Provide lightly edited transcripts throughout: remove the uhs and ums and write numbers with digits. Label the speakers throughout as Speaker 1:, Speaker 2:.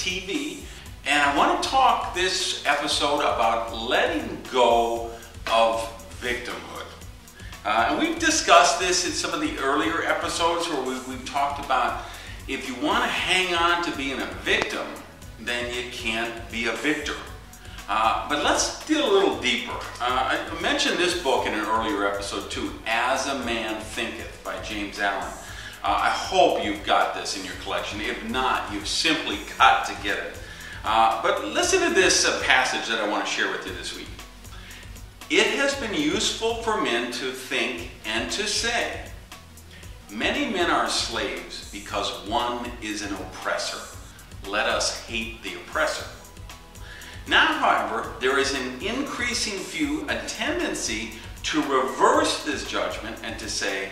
Speaker 1: TV, and I want to talk this episode about letting go of victimhood. And we've discussed this in some of the earlier episodes where we've talked about if you want to hang on to being a victim, then you can't be a victor. But let's dig a little deeper. I mentioned this book in an earlier episode too, As a Man Thinketh by James Allen. I hope you've got this in your collection. If not, you've simply got to get it. But listen to this passage that I want to share with you this week. It has been useful for men to think and to say, many men are slaves because one is an oppressor. Let us hate the oppressor. Now, however, there is an increasing view, a tendency to reverse this judgment and to say,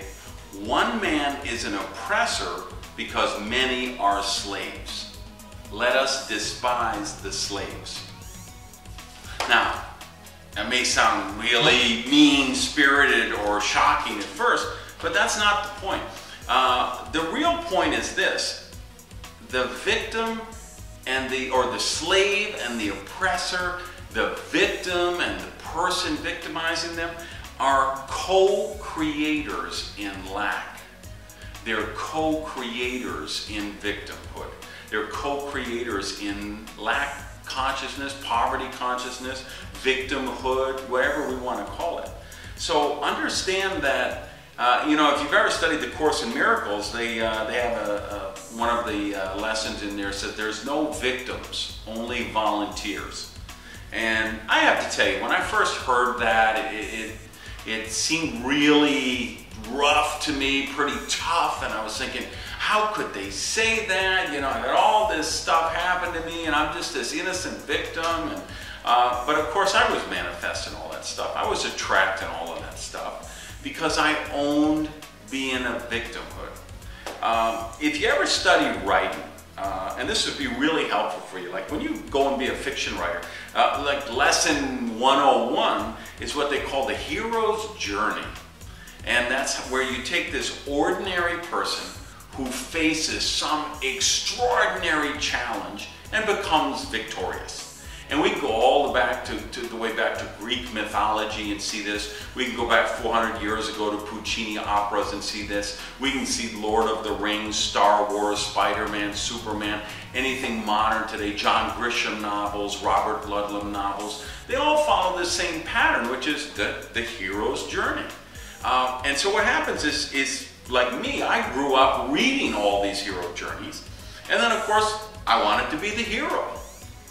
Speaker 1: one man is an oppressor because many are slaves. Let us despise the slaves. Now, that may sound really mean-spirited or shocking at first, but that's not the point. The real point is this: the victim and the slave and the oppressor, the victim and the person victimizing them are co-creators in lack. They're co-creators in victimhood. They're co-creators in lack consciousness, poverty consciousness, victimhood, whatever we want to call it. So understand that, if you've ever studied the Course in Miracles, they have one of the lessons in there said there's no victims, only volunteers. And I have to tell you, when I first heard that, it seemed really rough to me, pretty tough, and I was thinking, how could they say that? I got all this stuff happen to me, and I'm just this innocent victim. And but of course, I was manifesting all that stuff. I was attracting all of that stuff because I owned being a victimhood. If you ever study writing, and this would be really helpful for you, like when you go and be a fiction writer, like lesson 101 is what they call the hero's journey. And that's where you take this ordinary person who faces some extraordinary challenge and becomes victorious. And we can go all the way back to Greek mythology and see this. We can go back 400 years ago to Puccini operas and see this. We can see Lord of the Rings, Star Wars, Spider-Man, Superman, anything modern today, John Grisham novels, Robert Ludlum novels. They all follow the same pattern, which is the hero's journey. And so what happens is, like me, I grew up reading all these hero journeys. And then, of course, I wanted to be the hero.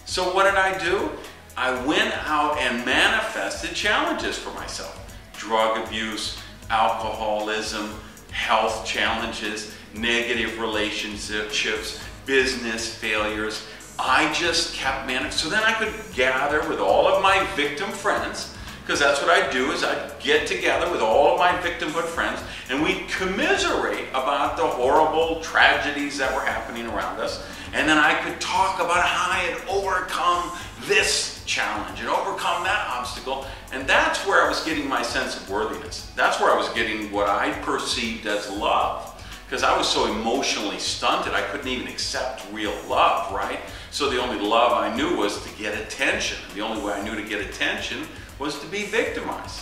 Speaker 1: So what did I do? I went out and manifested challenges for myself. Drug abuse, alcoholism, health challenges, negative relationships, business failures. I just kept managing. So then I could gather with all of my victim friends, because that's what I do, is I get together with all of my victimhood friends and we commiserate about the horrible tragedies that were happening around us. And then I could talk about how I had overcome this challenge and overcome that obstacle. And that's where I was getting my sense of worthiness. That's where I was getting what I perceived as love. Because I was so emotionally stunted, I couldn't even accept real love, right? So the only love I knew was to get attention. The only way I knew to get attention was to be victimized.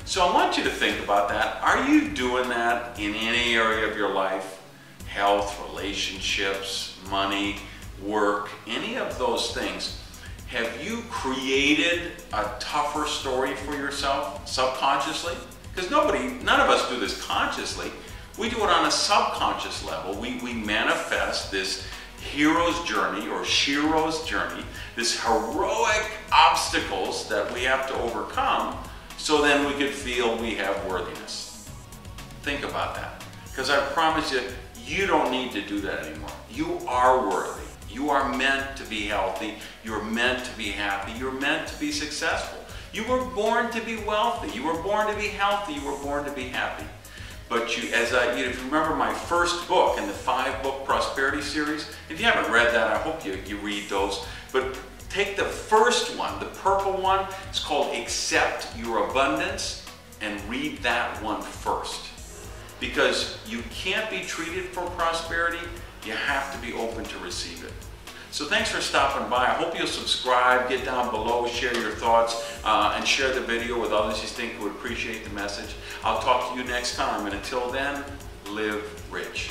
Speaker 1: So I want you to think about that. Are you doing that in any area of your life? Health, relationships, money, work, any of those things. Have you created a tougher story for yourself subconsciously? Because none of us do this consciously. We do it on a subconscious level. We manifest this hero's journey or Shiro's journey, this heroic obstacles that we have to overcome, so then we could feel we have worthiness. Think about that. Because I promise you, you don't need to do that anymore. You are worthy. You are meant to be healthy. You're meant to be happy. You're meant to be successful. You were born to be wealthy. You were born to be healthy. You were born to be happy. But if you remember my first book in the 5-book prosperity series, if you haven't read that, I hope you read those. But take the first one, the purple one. It's called Accept Your Abundance, and read that one first. Because you can't be treated for prosperity. You have to be open to receive it. So thanks for stopping by. I hope you'll subscribe, get down below, share your thoughts, and share the video with others you think would appreciate the message. I'll talk to you next time, and until then, live rich.